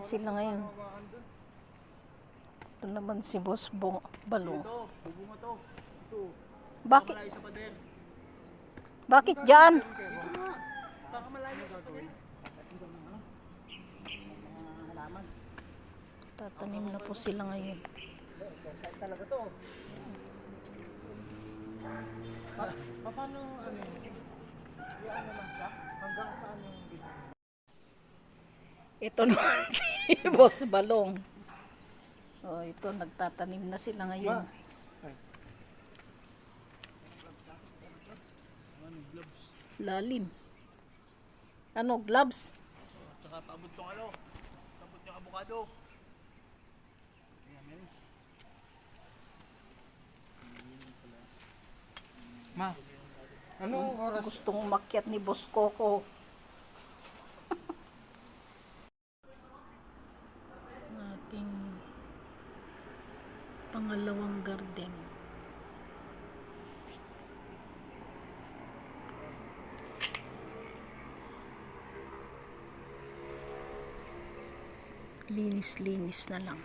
Sila ngayon. Ito naman si Boss Balong. Bakit? Bakit dyan? Tatanim na po sila ngayon. Talaga to. Paano ano? Yan naman siya? Hanggang saan yung Ito naman si Boss Balong. Oh, ito nagtatanim na sila ngayon. Lalim. Ano, gloves? saka paabot tong ano? Paabot yung avocado. Ma, anong oras? Gustong umakyat ni Boss Coco. Ating pangalawang garden. Linis-linis na lang.